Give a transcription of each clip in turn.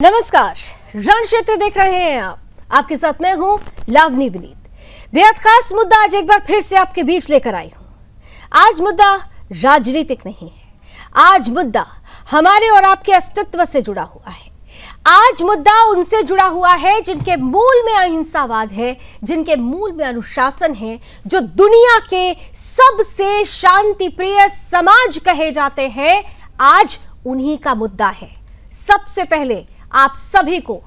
नमस्कार, रण क्षेत्र देख रहे हैं आप। आपके साथ मैं हूं लावनी विनीत। बेहद खास मुद्दा आज एक बार फिर से आपके बीच लेकर आई हूं। आज मुद्दा राजनीतिक नहीं है, आज मुद्दा हमारे और आपके अस्तित्व से जुड़ा हुआ है। आज मुद्दा उनसे जुड़ा हुआ है जिनके मूल में अहिंसावाद है, जिनके मूल में अनुशासन है, जो दुनिया के सबसे शांति प्रिय समाज कहे जाते हैं। आज उन्हीं का मुद्दा है। सबसे पहले आप सभी को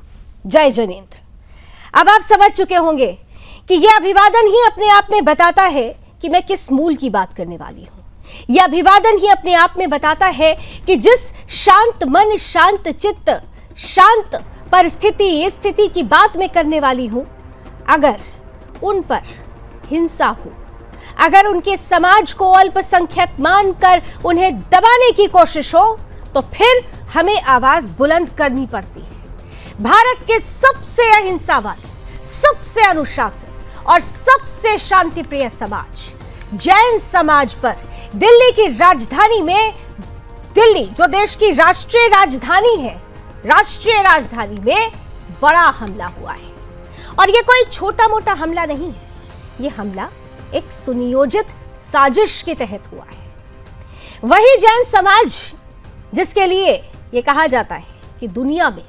जय जनेंद्र। अब आप समझ चुके होंगे कि यह अभिवादन ही अपने आप में बताता है कि मैं किस मूल की बात करने वाली हूं। यह अभिवादन ही अपने आप में बताता है कि जिस शांत मन, शांत चित्त, शांत परिस्थिति, स्थिति की बात मैं करने वाली हूं, अगर उन पर हिंसा हो, अगर उनके समाज को अल्पसंख्यक मानकर उन्हें दबाने की कोशिश हो, तो फिर हमें आवाज बुलंद करनी पड़ती है। भारत के सबसे अहिंसावादी, सबसे अनुशासित और सबसे शांतिप्रिय समाज जैन समाज पर दिल्ली की राजधानी में, दिल्ली जो देश की राष्ट्रीय राजधानी है, राष्ट्रीय राजधानी में बड़ा हमला हुआ है। और यह कोई छोटा मोटा हमला नहीं है, यह हमला एक सुनियोजित साजिश के तहत हुआ है। वही जैन समाज जिसके लिए यह कहा जाता है कि दुनिया में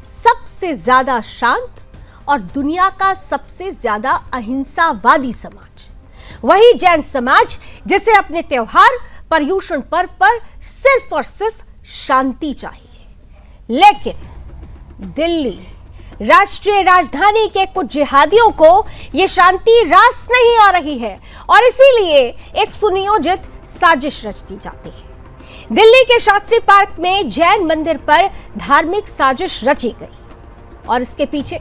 सबसे ज्यादा शांत और दुनिया का सबसे ज्यादा अहिंसावादी समाज, वही जैन समाज जिसे अपने त्योहार, पर्युषण पर्व पर सिर्फ और सिर्फ शांति चाहिए। लेकिन दिल्ली राष्ट्रीय राजधानी के कुछ जिहादियों को यह शांति रास नहीं आ रही है और इसीलिए एक सुनियोजित साजिश रच दी जाती है। दिल्ली के शास्त्री पार्क में जैन मंदिर पर धार्मिक साजिश रची गई और इसके पीछे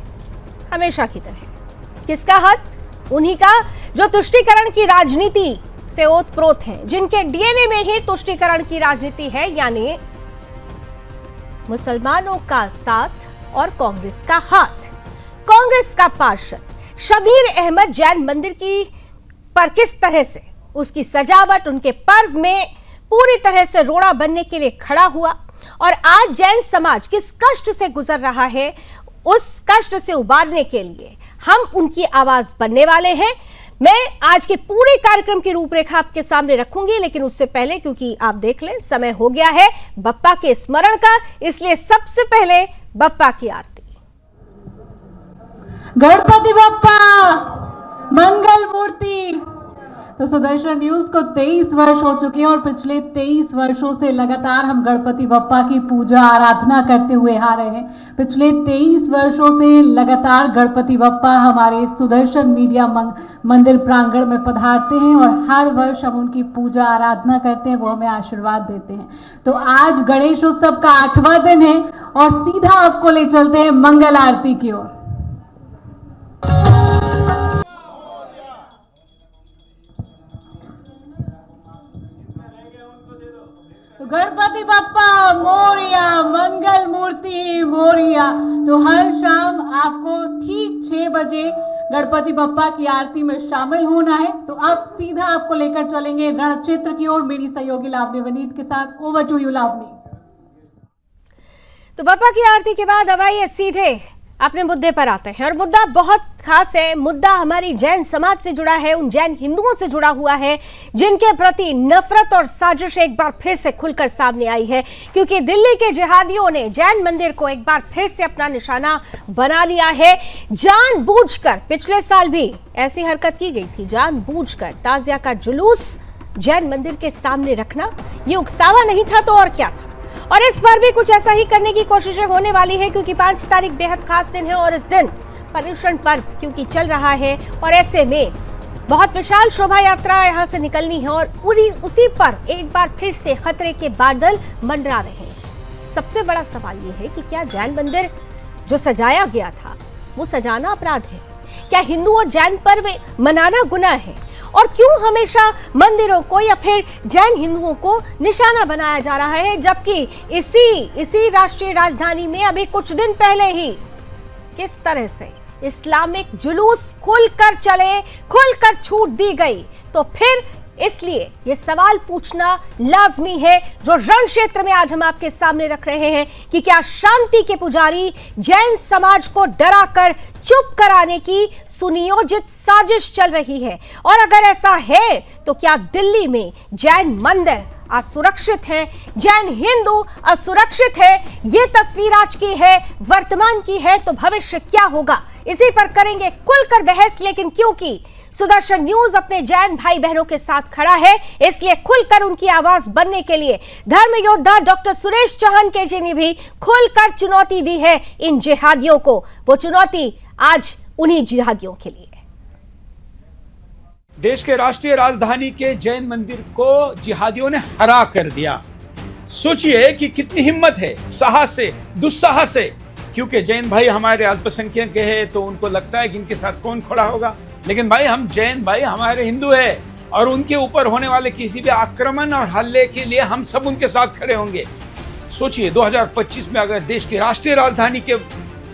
हमेशा की तरह किसका हाथ? उन्हीं का जो तुष्टीकरण की राजनीति से ओतप्रोत हैं, जिनके डीएनए में ही तुष्टीकरण की राजनीति है, यानी मुसलमानों का साथ और कांग्रेस का हाथ। कांग्रेस का पार्षद शबीर अहमद जैन मंदिर की पर किस तरह से उसकी सजावट, उनके पर्व में पूरी तरह से रोड़ा बनने के लिए खड़ा हुआ और आज जैन समाज किस कष्ट से गुजर रहा है, उस कष्ट से उबारने के लिए हम उनकी आवाज बनने वाले हैं। मैं आज के पूरे कार्यक्रम की रूपरेखा आपके सामने रखूंगी, लेकिन उससे पहले, क्योंकि आप देख लें समय हो गया है बप्पा के स्मरण का, इसलिए सबसे पहले बप्पा की आरती। गणपति बप्पा मंगल मूर्ति। तो सुदर्शन न्यूज को 23 वर्ष हो चुके हैं और पिछले 23 वर्षों से लगातार हम गणपति बप्पा की पूजा आराधना करते हुए आ रहे हैं। पिछले 23 वर्षों से लगातार गणपति बप्पा हमारे सुदर्शन मीडिया मंदिर प्रांगण में पधारते हैं और हर वर्ष हम उनकी पूजा आराधना करते हैं, वो हमें आशीर्वाद देते हैं। तो आज गणेश उत्सव का 8वां दिन है और सीधा आपको ले चलते हैं मंगल आरती की ओर। तो गणपति बप्पा मोरिया, मंगल मूर्ति मोरिया। तो हर शाम आपको ठीक 6 बजे गणपति बप्पा की आरती में शामिल होना है। तो अब सीधा आपको लेकर चलेंगे रण क्षेत्र की ओर मेरी सहयोगी लावनी वनीत के साथ। Over to you Lavani. तो बप्पा की आरती के बाद अब आइए सीधे अपने मुद्दे पर आते हैं और मुद्दा बहुत खास है। मुद्दा हमारी जैन समाज से जुड़ा है, उन जैन हिंदुओं से जुड़ा हुआ है जिनके प्रति नफरत और साजिश एक बार फिर से खुलकर सामने आई है, क्योंकि दिल्ली के जिहादियों ने जैन मंदिर को एक बार फिर से अपना निशाना बना लिया है। जानबूझकर, पिछले साल भी ऐसी हरकत की गई थी, जानबूझकर ताजिया का जुलूस जैन मंदिर के सामने रखना ये उकसावा नहीं था तो और क्या था। और इस बार भी कुछ ऐसा ही करने की कोशिशें होने वाली है, क्योंकि 5 तारीख बेहद खास दिन है और इस दिन पर्युषण पर्व क्योंकि चल रहा है और ऐसे में बहुत विशाल शोभा यात्रा यहां से निकलनी है और उसी पर एक बार फिर से खतरे के बादल मंडरा रहे हैं। सबसे बड़ा सवाल यह है कि क्या जैन मंदिर जो सजाया गया था वो सजाना अपराध है? क्या हिंदू और जैन पर्व मनाना गुनाह है? और क्यों हमेशा मंदिरों को या फिर जैन हिंदुओं को निशाना बनाया जा रहा है, जबकि इसी राष्ट्रीय राजधानी में अभी कुछ दिन पहले ही किस तरह से इस्लामिक जुलूस खुलकर चले, खुलकर छूट दी गई, तो फिर इसलिए ये सवाल पूछना लाजमी है जो रण क्षेत्र में आज हम आपके सामने रख रहे हैं कि क्या शांति के पुजारी जैन समाज को डराकर चुप कराने की सुनियोजित साजिश चल रही है, और अगर ऐसा है तो क्या दिल्ली में जैन मंदिर असुरक्षित है, जैन हिंदू असुरक्षित है? ये तस्वीर आज की है, वर्तमान की है, तो भविष्य क्या होगा, इसी पर करेंगे खुलकर बहस। लेकिन क्योंकि सुदर्शन न्यूज अपने जैन भाई बहनों के साथ खड़ा है, इसलिए खुलकर उनकी आवाज बनने के लिए धर्म योद्धा डॉक्टर सुरेश चौहान के जी ने भी खुलकर चुनौती दी है इन जिहादियों को। वो चुनौती आज उन्हीं जिहादियों के लिए। देश के राष्ट्रीय राजधानी के जैन मंदिर को जिहादियों ने हरा कर दिया। सोचिए कि कितनी हिम्मत है, साहस है, दुस्साहस है। क्योंकि जैन भाई हमारे अल्पसंख्यक के हैं तो उनको लगता है कि इनके साथ कौन खड़ा होगा, लेकिन भाई हम जैन भाई हमारे हिंदू है और उनके ऊपर होने वाले किसी भी आक्रमण और हल्ले के लिए हम सब उनके साथ खड़े होंगे। सोचिए 2025 में अगर देश की राष्ट्रीय राजधानी के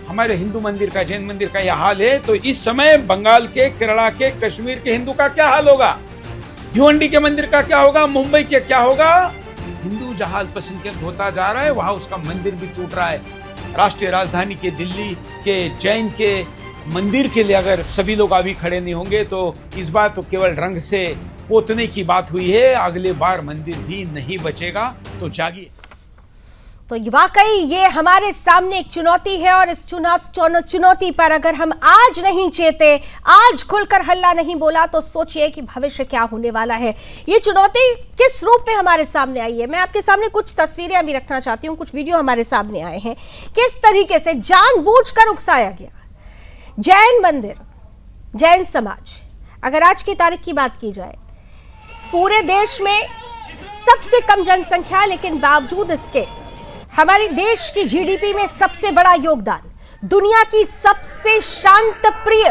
हमारे हिंदू मंदिर का, जैन मंदिर का यह हाल है, तो इस समय बंगाल के, केरला के, कश्मीर के हिंदू का क्या हाल होगा, भिवंडी के मंदिर का क्या होगा, मुंबई के क्या होगा। हिंदू जहां अल्पसंख्यक होता जा रहा है वहां उसका मंदिर भी टूट रहा है। राष्ट्रीय राजधानी के दिल्ली के जैन के मंदिर के लिए अगर सभी लोग अभी खड़े नहीं होंगे तो इस बार तो केवल रंग से पोतने की बात हुई है, अगले बार मंदिर भी नहीं बचेगा। तो जागिए। तो वाकई ये हमारे सामने एक चुनौती है, और इस चुनौती पर अगर हम आज नहीं चेते, आज खुलकर हल्ला नहीं बोला, तो सोचिए कि भविष्य क्या होने वाला है। ये चुनौती किस रूप में हमारे सामने आई है, मैं आपके सामने कुछ तस्वीरें अभी रखना चाहती हूँ। कुछ वीडियो हमारे सामने आए हैं, किस तरीके से जानबूझकर उकसाया गया जैन मंदिर, जैन समाज। अगर आज की तारीख की बात की जाए, पूरे देश में सबसे कम जनसंख्या, लेकिन बावजूद इसके हमारे देश की जीडीपी में सबसे बड़ा योगदान, दुनिया की सबसे शांत प्रिय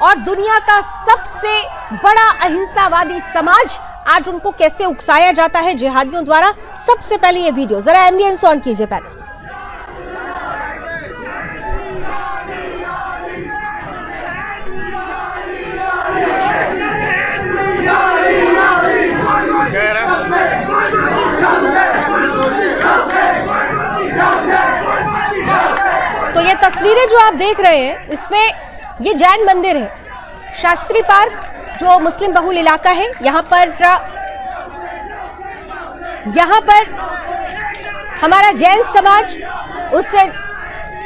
और दुनिया का सबसे बड़ा अहिंसावादी समाज, आज उनको कैसे उकसाया जाता है जिहादियों द्वारा। सबसे पहले ये वीडियो जरा एम्बियंस ऑन कीजिए पहले। तो ये तस्वीरें जो आप देख रहे हैं, इसमें ये जैन मंदिर है, शास्त्री पार्क जो मुस्लिम बहुल इलाका है, यहाँ पर हमारा जैन समाज, उससे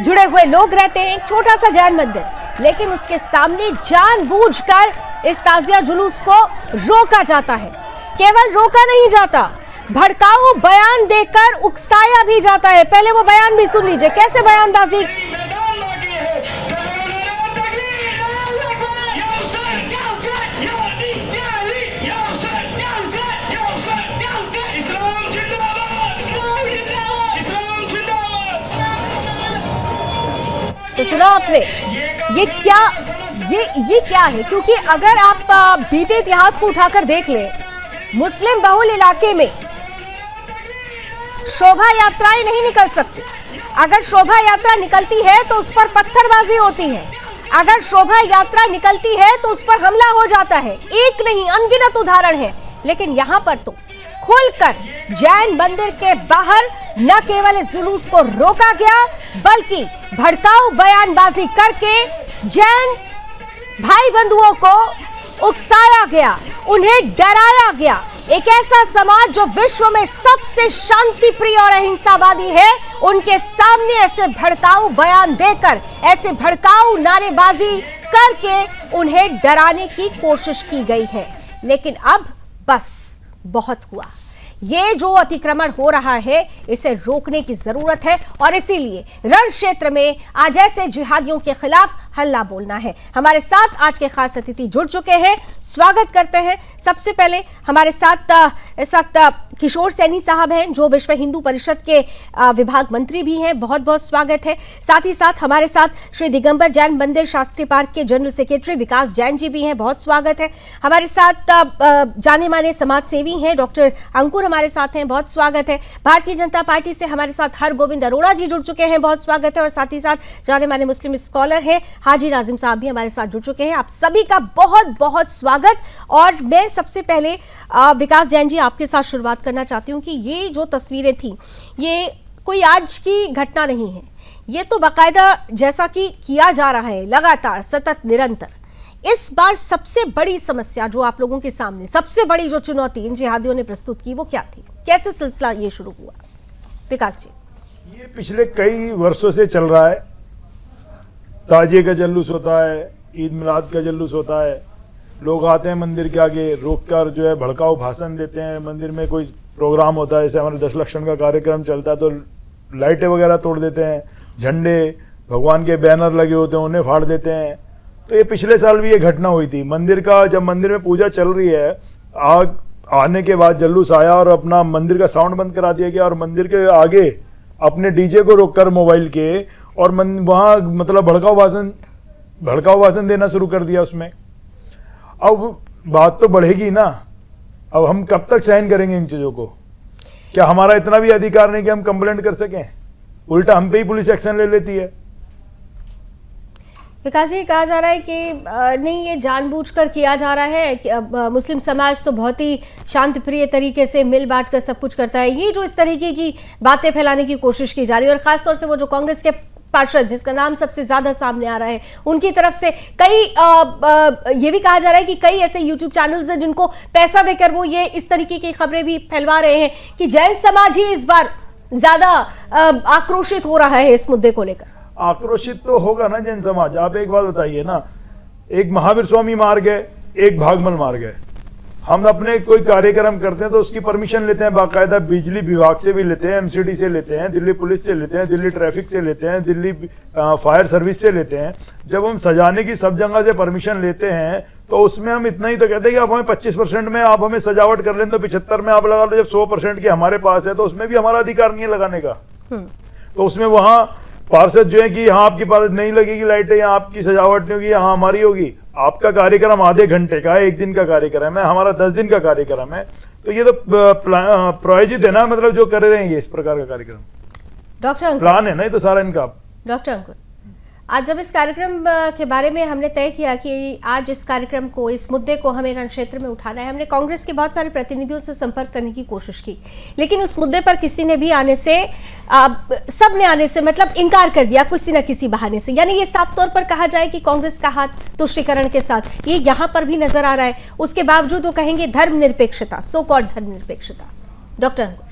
जुड़े हुए लोग रहते हैं। एक छोटा सा जैन मंदिर, लेकिन उसके सामने जानबूझकर इस ताजिया जुलूस को रोका जाता है। केवल रोका नहीं जाता, भड़काऊ बयान देकर उकसाया भी जाता है। पहले वो बयान भी सुन लीजिए, कैसे बयानबाजी। तो सुना आपने, ये क्या है? क्योंकि अगर आप बीते इतिहास को उठाकर देख ले, मुस्लिम बहुल इलाके में शोभा यात्राएं नहीं निकल सकती। अगर शोभा यात्रा निकलती है तो उस पर पत्थरबाजी होती है, अगर शोभा यात्रा निकलती है तो उस पर हमला हो जाता है। एक नहीं, अनगिनत उदाहरण है। लेकिन यहां पर तो खुलकर जैन मंदिर के बाहर न केवल इस जुलूस को रोका गया, बल्कि भड़काऊ बयानबाजी करके जैन भाई बंधुओं को उकसाया गया, उन्हें डराया गया। एक ऐसा समाज जो विश्व में सबसे शांति प्रिय और अहिंसावादी है, उनके सामने ऐसे भड़काऊ बयान देकर, ऐसे भड़काऊ नारेबाजी करके उन्हें डराने की कोशिश की गई है। लेकिन अब बस बहुत हुआ। ये जो अतिक्रमण हो रहा है, इसे रोकने की जरूरत है, और इसीलिए रण क्षेत्र में आज ऐसे जिहादियों के खिलाफ हल्ला बोलना है। हमारे साथ आज के खास अतिथि जुड़ चुके हैं, स्वागत करते हैं। सबसे पहले हमारे साथ इस वक्त किशोर सैनी साहब हैं, जो विश्व हिंदू परिषद के विभाग मंत्री भी हैं, बहुत बहुत स्वागत है। साथ ही साथ हमारे साथ श्री दिगंबर जैन मंदिर शास्त्री पार्क के जनरल सेक्रेटरी विकास जैन जी भी हैं, बहुत स्वागत है। हमारे साथ जाने माने समाज सेवी हैं डॉक्टर अंकुर हमारे साथ हैं, बहुत स्वागत है। भारतीय जनता पार्टी से हमारे साथ हरगोविंद अरोड़ा जी जुड़ चुके हैं, बहुत स्वागत है। और साथ ही साथ जाने माने मुस्लिम स्कॉलर है हाजी नाजिम साहब भी हमारे साथ जुड़ चुके हैं। आप सभी का बहुत बहुत स्वागत। और मैं सबसे पहले विकास जैन जी आपके साथ शुरुआत करना चाहती हूँ कि ये जो तस्वीरें थी ये कोई आज की घटना नहीं है, ये तो बाकायदा जैसा कि किया जा रहा है लगातार सतत निरंतर। इस बार सबसे बड़ी समस्या जो आप लोगों के सामने, सबसे बड़ी जो चुनौती इन जिहादियों ने प्रस्तुत की वो क्या थी? कैसे सिलसिला ये शुरू हुआ? विकास जी। ये पिछले कई वर्षों से चल रहा है। ताजिए का जुलूस होता है, ईद मिलाद का जुलूस होता है, लोग आते हैं मंदिर के आगे रोककर जो है भड़काऊ भाषण देते हैं। मंदिर में कोई प्रोग्राम होता है, जैसे हमारे 10 लक्षण का कार्यक्रम चलता है तो लाइटें वगैरह तोड़ देते हैं, झंडे भगवान के बैनर लगे होते हैं उन्हें फाड़ देते हैं। तो ये पिछले साल भी ये घटना हुई थी। मंदिर का जब मंदिर में पूजा चल रही है, आग आने के बाद जुलूस आया और अपना मंदिर का साउंड बंद करा दिया गया और मंदिर के आगे अपने डीजे को रोककर मोबाइल के और वहाँ मतलब भड़काऊ भाषण देना शुरू कर दिया उसमें। अब बात तो बढ़ेगी ना, अब हम कब तक सहन करेंगे इन चीज़ों को? क्या हमारा इतना भी अधिकार नहीं कि हम कंप्लेंट कर सकें? उल्टा हम पे ही पुलिस एक्शन ले लेती है। विकास जी, कहा जा रहा है कि नहीं ये जानबूझकर किया जा रहा है कि मुस्लिम समाज तो बहुत ही शांतिप्रिय तरीके से मिल बांट कर सब कुछ करता है। ये जो इस तरीके की बातें फैलाने की कोशिश की जा रही है और खासतौर से वो जो कांग्रेस के पार्षद जिसका नाम सबसे ज्यादा सामने आ रहा है उनकी तरफ से कई ये भी कहा जा रहा है कि कई ऐसे यूट्यूब चैनल्स हैं जिनको पैसा देकर वो ये इस तरीके की खबरें भी फैलवा रहे हैं कि जैन समाज ही इस बार ज्यादा आक्रोशित हो रहा है इस मुद्दे को लेकर। आक्रोशित तो होगा ना जैन समाज। आप एक बात बताइए ना, एक महावीर स्वामी मार गए, एक भागमल मार गए। हम अपने कोई कार्यक्रम करते हैं तो उसकी परमिशन लेते हैं, बाकायदा बिजली विभाग से भी लेते हैं, एमसीडी से लेते हैं, दिल्ली पुलिस से लेते हैं, दिल्ली ट्रैफिक से लेते हैं, दिल्ली फायर सर्विस से लेते हैं। जब हम सजाने की सब जगह से परमिशन लेते हैं तो उसमें हम इतना ही तो कहते हैं कि आप हमें 25% में आप हमें सजावट कर लें तो 75 में आप लगा लो। जब 100% की हमारे पास है तो उसमें भी हमारा अधिकार नहीं है लगाने का। तो उसमें वहां पार्षद जो है कि यहाँ आपकी पास नहीं लगेगी लाइटें, यहाँ आपकी सजावट नहीं होगी, यहाँ हमारी होगी। आपका कार्यक्रम आधे घंटे का है, एक दिन का कार्यक्रम है, हमारा 10 दिन का कार्यक्रम है। तो ये तो प्रायोजित है ना, मतलब जो कर रहे हैं ये इस प्रकार का कार्यक्रम डॉक्टर प्लान है ना, ये तो सारा इनका। डॉक्टर अंकुर, आज जब इस कार्यक्रम के बारे में हमने तय किया कि आज इस कार्यक्रम को, इस मुद्दे को हमें रण क्षेत्र में उठाना है, हमने कांग्रेस के बहुत सारे प्रतिनिधियों से संपर्क करने की कोशिश की, लेकिन उस मुद्दे पर किसी ने भी आने से सब ने आने से मतलब इनकार कर दिया किसी न किसी बहाने से। यानी ये साफ तौर पर कहा जाए कि कांग्रेस का हाथ तुष्टीकरण के साथ ये यहाँ पर भी नजर आ रहा है। उसके बावजूद वो कहेंगे धर्मनिरपेक्षता, सो कॉल्ड धर्मनिरपेक्षता। डॉक्टर अंकुर।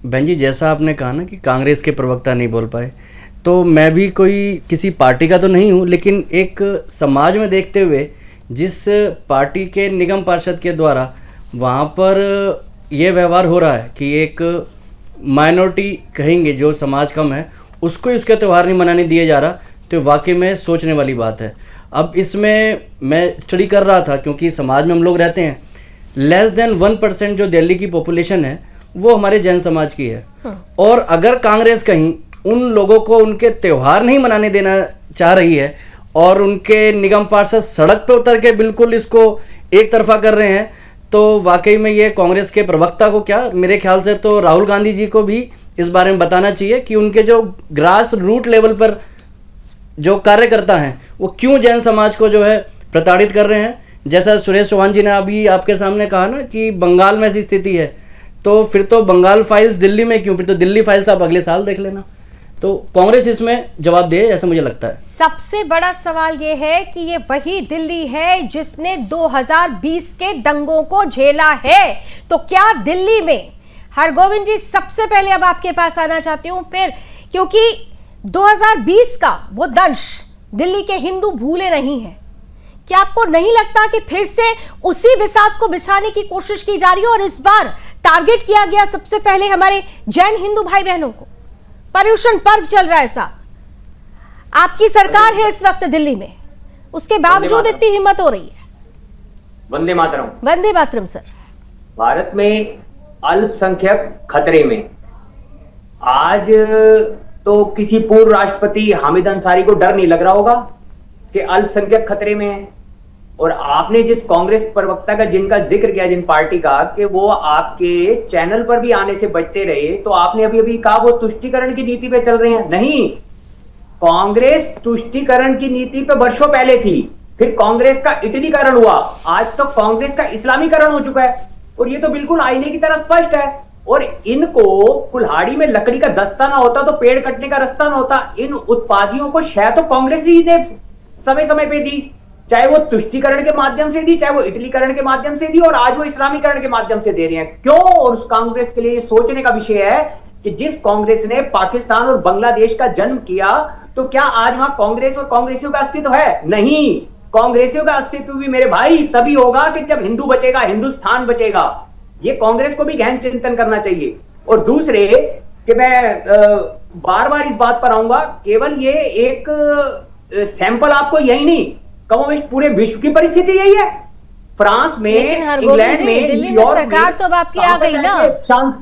बहन जी, जैसा आपने कहा ना कि कांग्रेस के प्रवक्ता नहीं बोल पाए, तो मैं भी कोई किसी पार्टी का तो नहीं हूँ, लेकिन एक समाज में देखते हुए जिस पार्टी के निगम पार्षद के द्वारा वहाँ पर ये व्यवहार हो रहा है कि एक माइनॉरिटी कहेंगे जो समाज कम है उसको उसका त्यौहार नहीं मनाने दिया जा रहा, तो वाकई में सोचने वाली बात है। अब इसमें मैं स्टडी कर रहा था क्योंकि समाज में हम लोग रहते हैं, लेस देन 1% जो दिल्ली की पॉपुलेशन है वो हमारे जैन समाज की है। और अगर कांग्रेस कहीं उन लोगों को उनके त्यौहार नहीं मनाने देना चाह रही है और उनके निगम पार्षद सड़क पे उतर के बिल्कुल इसको एक तरफा कर रहे हैं, तो वाकई में ये कांग्रेस के प्रवक्ता को क्या, मेरे ख्याल से तो राहुल गांधी जी को भी इस बारे में बताना चाहिए कि उनके जो ग्रास रूट लेवल पर जो कार्यकर्ता हैं वो क्यों जैन समाज को जो है प्रताड़ित कर रहे हैं। जैसा सुरेश चौहान जी ने अभी आपके सामने कहा ना कि बंगाल में ऐसी स्थिति है, तो फिर तो बंगाल फाइल्स दिल्ली में क्यों, फिर तो दिल्ली फाइल्स आप अगले साल देख लेना। तो कांग्रेस इसमें जवाब दे ऐसा मुझे लगता है। सबसे बड़ा सवाल यह है कि ये वही दिल्ली है जिसने 2020 के दंगों को झेला है। तो क्या दिल्ली में, हरगोविंद जी सबसे पहले अब आपके पास आना चाहती हूं फिर, क्योंकि 2020 का वो दंश दिल्ली के हिंदू भूले नहीं है। क्या आपको नहीं लगता कि फिर से उसी बिसात को बिछाने की कोशिश की जा रही है और इस बार टारगेट किया गया सबसे पहले हमारे जैन हिंदू भाई बहनों को? पर्युषण पर्व चल रहा है साहब, आपकी सरकार है इस वक्त दिल्ली में, उसके बावजूद इतनी हिम्मत हो रही है। वंदे मातरम। वंदे मातरम। सर, भारत में अल्पसंख्यक खतरे में, आज तो किसी पूर्व राष्ट्रपति हामिद अंसारी को डर नहीं लग रहा होगा कि अल्पसंख्यक खतरे में है। और आपने जिस कांग्रेस प्रवक्ता का जिनका जिक्र किया, जिन पार्टी का, कि वो आपके चैनल पर भी आने से बचते रहे, तो आपने अभी अभी कहा वो तुष्टीकरण की नीति पे चल रहे हैं। नहीं, कांग्रेस तुष्टीकरण की नीति पे वर्षों पहले थी, फिर कांग्रेस का इटलीकरण हुआ, आज तो कांग्रेस का इस्लामीकरण हो चुका है। और ये तो बिल्कुल आईने की तरह स्पष्ट है। और इनको कुल्हाड़ी में लकड़ी का दस्ता ना होता तो पेड़ कटने का रास्ता ना होता। इन उत्पादियों को शायद तो कांग्रेस ही ने समय समय पे दी, चाहे वो तुष्टीकरण के माध्यम से दी, चाहे वो इटलीकरण के माध्यम से दी, और आज वो इस्लामीकरण के माध्यम से दे रहे हैं। क्यों? और उस कांग्रेस के लिए ये सोचने का विषय है कि जिस कांग्रेस ने पाकिस्तान और बांग्लादेश का जन्म किया, तो क्या आज वहां कांग्रेस और कांग्रेसियों का अस्तित्व है? नहीं। कांग्रेसियों का अस्तित्व भी मेरे भाई तभी होगा कि जब हिंदू बचेगा, हिंदुस्तान बचेगा। ये कांग्रेस को भी गहन चिंतन करना चाहिए। और दूसरे कि मैं बार बार इस बात पर आऊंगा, केवल ये एक सैंपल आपको यही नहीं, कमोबेश पूरे विश्व की परिस्थिति यही है। फ्रांस में, इंग्लैंड में, दिल्ली में सरकार तो अब आपकी आ गई ना,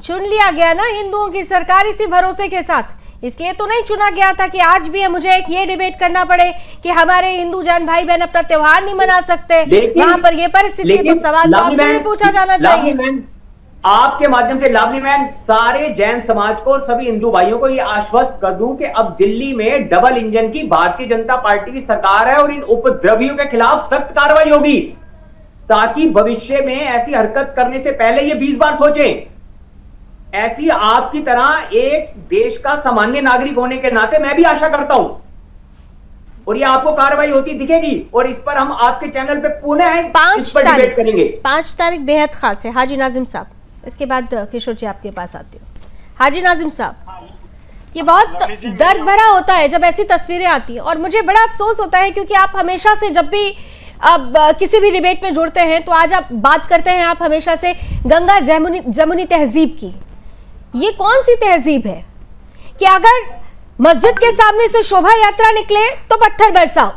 चुन लिया गया ना हिंदुओं की सरकार इसी भरोसे के साथ। इसलिए तो नहीं चुना गया था कि आज भी मुझे एक ये डिबेट करना पड़े कि हमारे हिंदू जान भाई बहन अपना त्योहार नहीं मना सकते, वहां पर ये परिस्थिति है। तो सवाल तो आपसे भी पूछा जाना चाहिए। आपके माध्यम से लावनी मैन, सारे जैन समाज को, सभी हिंदू भाइयों को ये आश्वस्त कर दूं कि अब दिल्ली में डबल इंजन की भारतीय जनता पार्टी की सरकार है और इन उपद्रवियों के खिलाफ सख्त कार्रवाई होगी, ताकि भविष्य में ऐसी हरकत करने से पहले ये 20 बार सोचें। ऐसी आपकी तरह एक देश का सामान्य नागरिक होने के नाते मैं भी आशा करता हूं, और ये आपको कार्रवाई होती दिखेगी। और इस पर हम आपके चैनल पे पुनः इस पर डिबेट करेंगे। 5 तारीख बेहद खास है। हाजी नाजिम साहब, इसके बाद किशोर जी आपके पास आती हूँ। हाजी नाजिम साहब, ये बहुत दर्द भरा होता है जब ऐसी तस्वीरें आती हैं, और मुझे बड़ा अफसोस होता है क्योंकि आप हमेशा से जब भी अब किसी भी डिबेट में जुड़ते हैं तो आज आप बात करते हैं आप हमेशा से गंगा जमुनी तहजीब की। ये कौन सी तहजीब है कि अगर मस्जिद के सामने से शोभा यात्रा निकले तो पत्थर बरसाओ,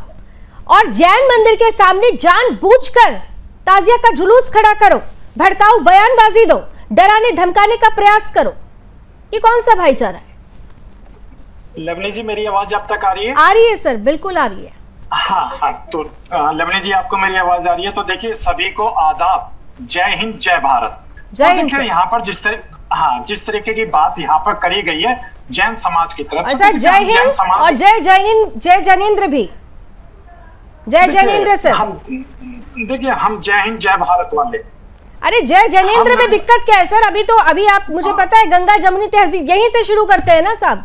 और जैन मंदिर के सामने जानबूझकर ताजिया का जुलूस खड़ा करो, भड़काऊ बयानबाजी दो, डराने धमकाने का प्रयास करो? ये कौन सा भाईचारा है? लवनी जी, मेरी आवाज आप तक आ रही है? आ रही है सर, बिल्कुल आ रही है। हाँ, तो लवनी जी, आपको मेरी आवाज आ रही है? तो देखिए, सभी को आदाब, जय हिंद, जय भारत। जय हिंद। यहाँ पर जिस तरीके की बात यहाँ पर करी गई है जैन समाज की तरफ से, जय हिंद और जय जैनेंद्र भी, जय जैनेंद्र सर। देखिए, हम जय हिंद जय भारत वाले। अरे जय जैनेंद्र में दिक्कत क्या है सर? अभी आप, मुझे पता है गंगा जमुनी तहजीब यहीं से शुरू करते हैं ना साहब।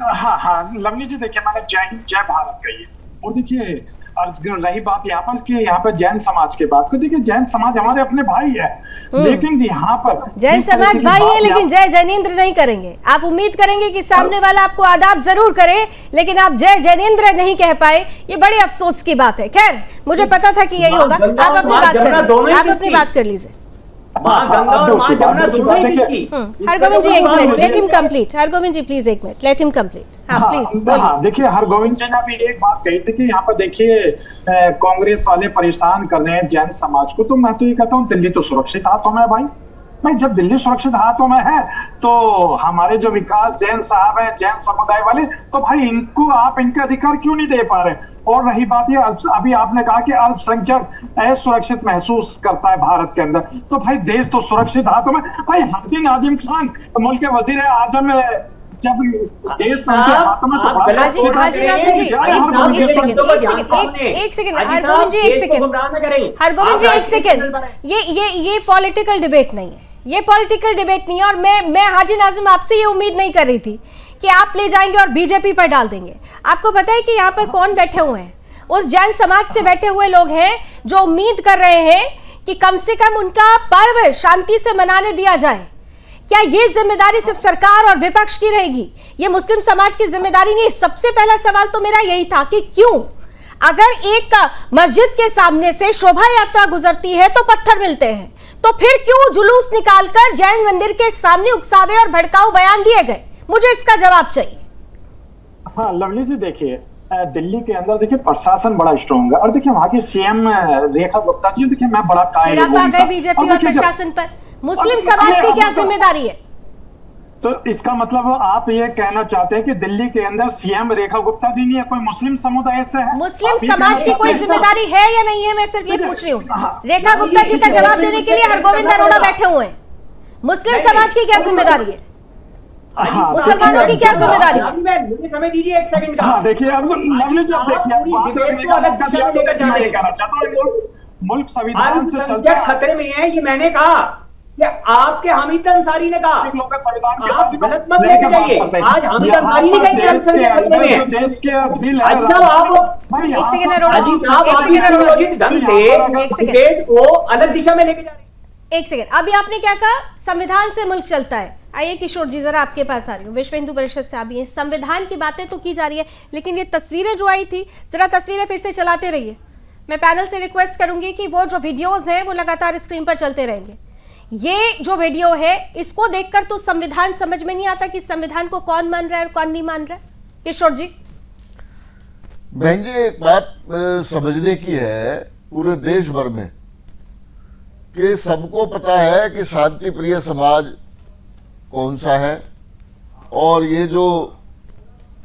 हाँ, लवनी जी, देखिए, मैंने जय हिंद जय भारत कही है। और देखिए, रही बात यहाँ पर कि यहाँ पर जैन समाज की बात को, देखिए जैन समाज हमारे अपने भाई है, लेकिन यहाँ पर जैन समाज भाई है लेकिन जय जैनेंद्र नहीं करेंगे। आप उम्मीद करेंगे कि सामने वाला आपको आदाब जरूर करे, लेकिन आप जय जैनेंद्र नहीं कह पाए, ये बड़े अफसोस की बात है। खैर, मुझे पता था कि यही होगा। आप अपनी बात कर लीजिए। Hargovind ji, 1 minute, let him complete. Hargovind ji, please 1 minute, let him complete. हाँ, प्लीज बोलिए। देखिए, हरगोविंद जी ने भी एक बात कही थी कि यहाँ पर देखिए कांग्रेस वाले परेशान कर रहे हैं जैन समाज को। तो मैं तो ये कहता हूँ, दिल्ली तो सुरक्षित हाथों में है भाई। नहीं, जब दिल्ली सुरक्षित हाथों में है तो हमारे जो विकास जैन साहब हैं, जैन समुदाय वाले, तो भाई इनको आप इनके अधिकार क्यों नहीं दे पा रहे? और रही बात ये, अभी आपने कहा कि अल्पसंख्यक असुरक्षित महसूस करता है भारत के अंदर, तो भाई देश तो सुरक्षित हाथों में। भाई हाजी नाजिम खान मुल्क के वजीर आजम जब देश उनके हाथों में, तो हाजी नाजिम जी, एक सेकंड, हरगोविंद जी, एक सेकंड। ये पॉलिटिकल डिबेट नहीं है, ये पॉलिटिकल डिबेट नहीं है। और मैं हाजी नाजिम आपसे ये उम्मीद नहीं कर रही थी कि आप ले जाएंगे और बीजेपी पर डाल देंगे। आपको पता है कि यहाँ पर कौन बैठे हुए हैं? उस जैन समाज से बैठे हुए लोग हैं जो उम्मीद कर रहे हैं कि कम से कम उनका पर्व शांति से मनाने दिया जाए। क्या ये जिम्मेदारी सिर्फ सरकार और विपक्ष की रहेगी? ये मुस्लिम समाज की जिम्मेदारी नहीं। सबसे पहला सवाल तो मेरा यही था कि क्यों, अगर एक मस्जिद के सामने से शोभा यात्रा गुजरती है तो पत्थर मिलते हैं, तो फिर क्यों जुलूस निकालकर जैन मंदिर के सामने उकसावे और भड़काऊ बयान दिए गए? मुझे इसका जवाब चाहिए। हाँ लवली जी, देखिए दिल्ली के अंदर देखिए प्रशासन बड़ा स्ट्रॉन्ग है, और देखिए वहाँ की सीएम रेखा गुप्ता जी, देखिए मैं बड़ा कायल हूं बीजेपी और प्रशासन पर। मुस्लिम समाज की क्या जिम्मेदारी है? तो इसका मतलब आप ये कहना चाहते हैं कि दिल्ली के अंदर सीएम रेखा गुप्ता जी नहीं है, कोई मुस्लिम समुदाय से है? मुस्लिम समाज की कोई जिम्मेदारी है या नहीं है, मैं सिर्फ ये पूछ रही हूँ। रेखा गुप्ता जी का जवाब देने के लिए हरगोविंद अरोड़ा बैठे हुए हैं। मुस्लिम समाज की क्या जिम्मेदारी है? मुसलमानों की क्या जिम्मेदारी है? मुझे समय दीजिए एक सेकंड का। हाँ देखिए, अब लवली जी, आप देखिए, कहना चाहता हूँ, मुल्क संविधान से चलता है, खतरे में है, ये मैंने कहा कि आपके हामिद अंसारी ने कहा। लोग का संविधान के आप गलत मत लेके जाइए। आज हामिद अंसारी ने कहा कि अल्पसंख्यक खतरे में है। देश के दिल है, एक सेकंड अरोड़ा जी, एक सेकंड डिबेट को अलग दिशा में लेके जा रहे हैं। एक सेकंड, अभी आपने क्या कहा? संविधान से मुल्क चलता है। आइए किशोर जी, जरा आपके पास आ रही हूँ, विश्व हिंदू परिषद से आप भी हैं। संविधान की बातें तो की जा रही है, लेकिन ये तस्वीरें जो आई थी, जरा तस्वीरें फिर से चलाते रहिए। मैं पैनल से रिक्वेस्ट करूंगी कि वो जो वीडियोस हैं वो लगातार स्क्रीन पर चलते रहेंगे। ये जो वीडियो है, इसको देखकर तो संविधान समझ में नहीं आता कि संविधान को कौन मान रहा है और कौन नहीं मान रहा है। किशोर जी, बहन जी, एक बात समझने की है पूरे देश भर में कि सबको पता है कि शांति प्रिय समाज कौन सा है, और ये जो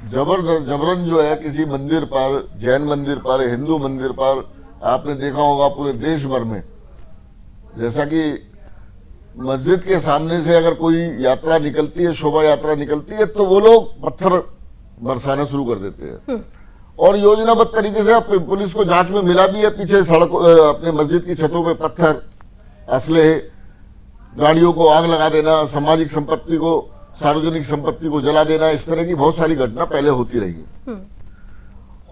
जबरन जो है किसी मंदिर पर, जैन मंदिर पर, हिंदू मंदिर पर, आपने देखा होगा पूरे देश भर में, जैसा कि मस्जिद के सामने से अगर कोई यात्रा निकलती है, शोभा यात्रा निकलती है, तो वो लोग पत्थर बरसाना शुरू कर देते हैं। और योजनाबद्ध तरीके से पुलिस को जांच में मिला भी है, पीछे सड़क अपने मस्जिद की छतों पे पत्थर, असले, गाड़ियों को आग लगा देना, सामाजिक संपत्ति को, सार्वजनिक संपत्ति को जला देना, इस तरह की बहुत सारी घटना पहले होती रही है।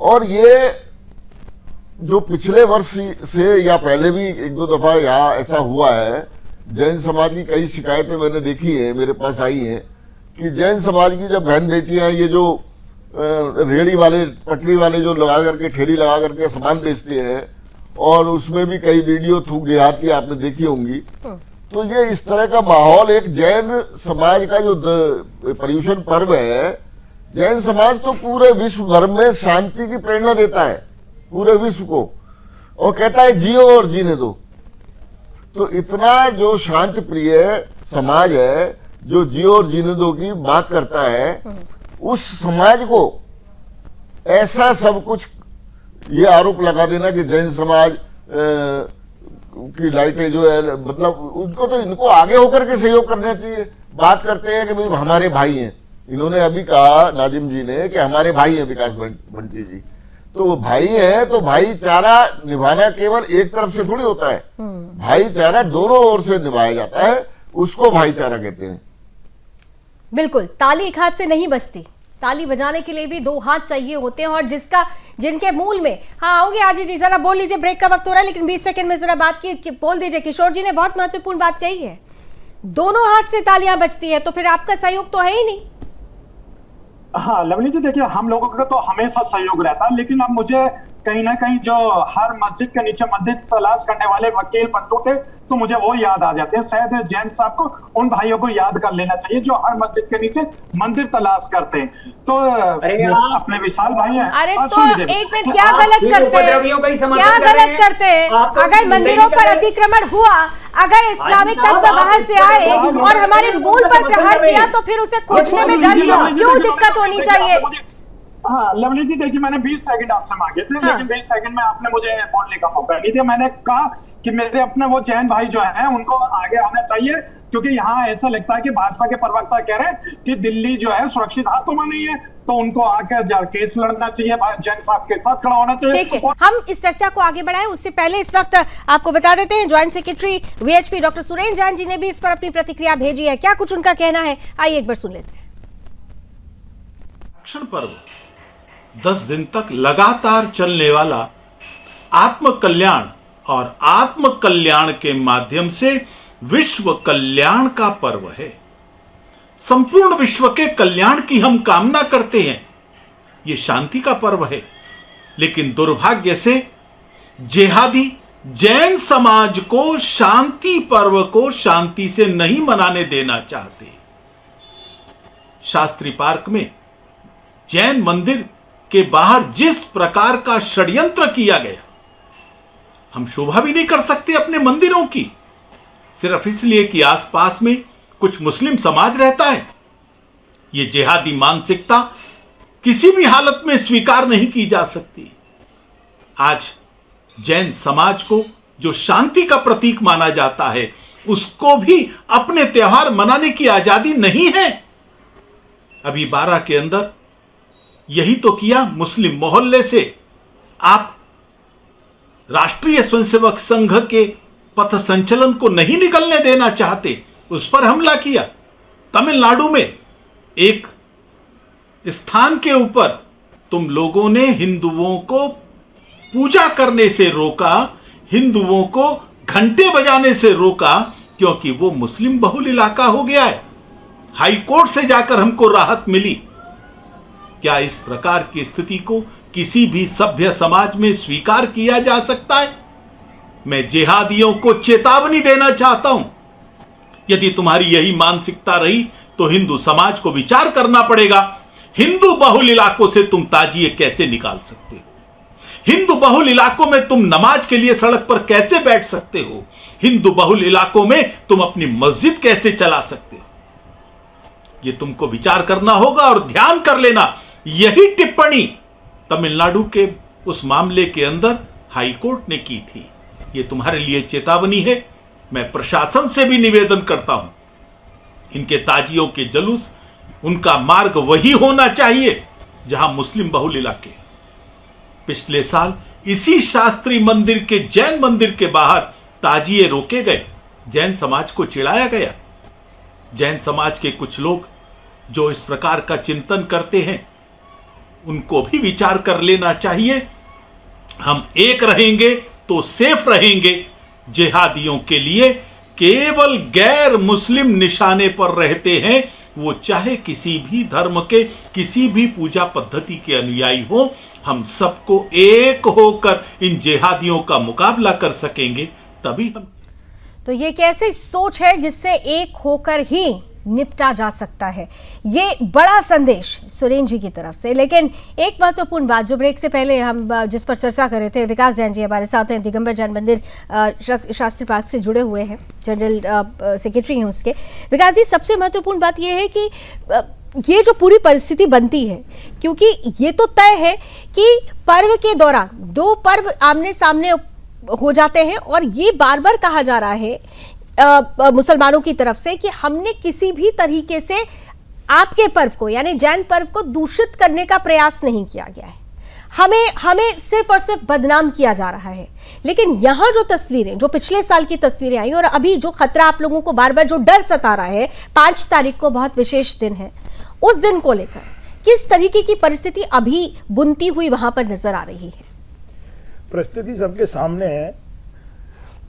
और ये जो पिछले वर्ष से या पहले भी एक दो दफा यहाँ ऐसा हुआ है, जैन समाज की कई शिकायतें मैंने देखी है, मेरे पास आई हैं कि जैन समाज की जब बहन बेटियां ये जो रेहड़ी वाले, पटरी वाले जो लगा करके, ठेली लगा करके सामान बेचते हैं, और उसमें भी कई वीडियो थूक देहात की आपने देखी होंगी, तो ये इस तरह का माहौल, एक जैन समाज का जो पर्यूषण पर्व है, जैन समाज तो पूरे विश्व भर में शांति की प्रेरणा देता है, पूरे विश्व को, और कहता है जियो और जीने दो। तो इतना जो शांति प्रिय समाज है, जो जियो और जीने दो की बात करता है, उस समाज को ऐसा सब कुछ, ये आरोप लगा देना कि जैन समाज की लाइटें जो है, मतलब उनको तो, इनको आगे होकर के सहयोग करना चाहिए। बात करते हैं कि भाई हमारे भाई हैं, इन्होंने अभी कहा नाजिम जी ने कि हमारे भाई हैं विकास बंटी जी, तो वो भाई है, तो भाईचारा निभाना केवल एक तरफ से थोड़ी होता है, भाईचारा दोनों ओर से निभाया जाता है, उसको भाईचारा कहते हैं। बिल्कुल, ताली एक हाथ से नहीं बजती, ताली बजाने के लिए भी दो हाथ चाहिए होते हैं, और जिनके मूल में, हाँ आऊंगे आज जी, जरा बोल लीजिए, ब्रेक का वक्त हो रहा है, लेकिन 20 सेकंड में जरा बात की बोल दीजिए। किशोर जी ने बहुत महत्वपूर्ण बात कही है, दोनों हाथ से तालियां बजती है, तो फिर आपका सहयोग तो है ही नहीं। हाँ लवली जी, देखिए, हम लोगों का तो हमेशा सहयोग रहता है, लेकिन अब मुझे कहीं ना कहीं जो हर मस्जिद के नीचे मंदिर तलाश करने वाले वकील बंधु थे, तो मुझे वो याद आ जाते हैं। शायद जैन साहब को, उन भाइयों को याद कर लेना चाहिए जो हर मस्जिद के नीचे मंदिर तलाश करते हैं। तो अपने विशाल भाई हैं। अरे तो एक मिनट, क्या गलत करते हैं, क्या गलत करते हैं? अगर मंदिरों पर अतिक्रमण हुआ, अगर इस्लामिक तत्व बाहर से आए और हमारे मूल पर प्रहार किया, तो फिर उसे खोजने में डर क्यों दिक्कत होनी चाहिए? हाँ लवली जी, देखिए, मैंने 20 सेकंड आपसे मांगे थे, लेकिन 20 सेकंड में आपने मुझे बोलने का मौका नहीं दिया। मैंने कहा कि मेरे अपने वो जैन भाई जो हैं, उनको आगे आना चाहिए, क्योंकि यहाँ ऐसा लगता है कि भाजपा के प्रवक्ता कह रहे हैं कि दिल्ली जो है सुरक्षित हाथों में नहीं है, तो उनको आकर केस लड़ना चाहिए, जैन साहब के साथ खड़ा होना चाहिए। ठीक है, हम इस चर्चा को आगे बढ़ाएं, उससे पहले इस वक्त आपको बता देते हैं, joint secretary VHP doctor Surendra Jain ji ने भी इस पर अपनी प्रतिक्रिया भेजी है। क्या कुछ उनका कहना है, आइए एक बार सुन लेते हैं। रक्षण पर्व 10 दिन तक लगातार चलने वाला आत्म कल्याण और आत्म कल्याण के माध्यम से विश्व कल्याण का पर्व है। संपूर्ण विश्व के कल्याण की हम कामना करते हैं, यह शांति का पर्व है। लेकिन दुर्भाग्य से जिहादी जैन समाज को शांति पर्व को शांति से नहीं मनाने देना चाहते। शास्त्री पार्क में जैन मंदिर के बाहर जिस प्रकार का षड्यंत्र किया गया, हम शोभा भी नहीं कर सकते अपने मंदिरों की, सिर्फ इसलिए कि आसपास में कुछ मुस्लिम समाज रहता है। यह जिहादी मानसिकता किसी भी हालत में स्वीकार नहीं की जा सकती। आज जैन समाज को जो शांति का प्रतीक माना जाता है, उसको भी अपने त्योहार मनाने की आजादी नहीं है। अभी 12 के अंदर यही तो किया। मुस्लिम मोहल्ले से आप राष्ट्रीय स्वयंसेवक संघ के पथ संचलन को नहीं निकलने देना चाहते, उस पर हमला किया। तमिलनाडु में एक स्थान के ऊपर तुम लोगों ने हिंदुओं को पूजा करने से रोका, हिंदुओं को घंटे बजाने से रोका, क्योंकि वो मुस्लिम बहुल इलाका हो गया है। हाई कोर्ट से जाकर हमको राहत मिली। क्या इस प्रकार की स्थिति को किसी भी सभ्य समाज में स्वीकार किया जा सकता है? मैं जिहादियों को चेतावनी देना चाहता हूं, यदि तुम्हारी यही मानसिकता रही तो हिंदू समाज को विचार करना पड़ेगा। हिंदू बहुल इलाकों से तुम ताजिए कैसे निकाल सकते हो? हिंदू बहुल इलाकों में तुम नमाज के लिए सड़क पर कैसे बैठ सकते हो? हिंदू बहुल इलाकों में तुम अपनी मस्जिद कैसे चला सकते हो? ये तुमको विचार करना होगा। और ध्यान कर लेना, यही टिप्पणी तमिलनाडु के उस मामले के अंदर हाईकोर्ट ने की थी। ये तुम्हारे लिए चेतावनी है। मैं प्रशासन से भी निवेदन करता हूं, इनके ताजियों के जुलूस, उनका मार्ग वही होना चाहिए जहां मुस्लिम बहुल इलाके। पिछले साल इसी शास्त्री मंदिर के जैन मंदिर के बाहर ताजिए रोके गए, जैन समाज को चिढ़ाया गया। जैन समाज के कुछ लोग जो इस प्रकार का चिंतन करते हैं, उनको भी विचार कर लेना चाहिए। हम एक रहेंगे तो सेफ रहेंगे। जिहादियों के लिए केवल गैर मुस्लिम निशाने पर रहते हैं, वो चाहे किसी भी धर्म के किसी भी पूजा पद्धति के अनुयायी हो। हम सबको एक होकर इन जिहादियों का मुकाबला कर सकेंगे, तभी हम। तो ये कैसी सोच है जिससे एक होकर ही निपटा जा सकता है, ये बड़ा संदेश सुरेंद्र जी की तरफ से। लेकिन एक महत्वपूर्ण बात जो ब्रेक से पहले हम जिस पर चर्चा कर रहे थे, विकास जैन जी हमारे साथ हैं, दिगंबर जैन मंदिर शास्त्री पार्क से जुड़े हुए हैं, जनरल सेक्रेटरी हैं उसके। विकास जी, सबसे महत्वपूर्ण बात यह है कि ये जो पूरी परिस्थिति बनती है, क्योंकि ये तो तय है कि पर्व के दौरान दो पर्व आमने सामने हो जाते हैं और ये बार बार कहा जा रहा है मुसलमानों की तरफ से कि हमने किसी भी तरीके से आपके पर्व को यानी जैन पर्व को दूषित करने का प्रयास नहीं किया गया है। हमें सिर्फ और सिर्फ बदनाम किया जा रहा है। लेकिन यहाँ जो तस्वीरें, जो पिछले साल की तस्वीरें आई और अभी जो खतरा आप लोगों को बार बार जो डर सता रहा है, 5 तारीख को बहुत विशेष दिन है, उस दिन को लेकर किस तरीके की परिस्थिति अभी बुनती हुई वहां पर नजर आ रही है? परिस्थिति सबके सामने है।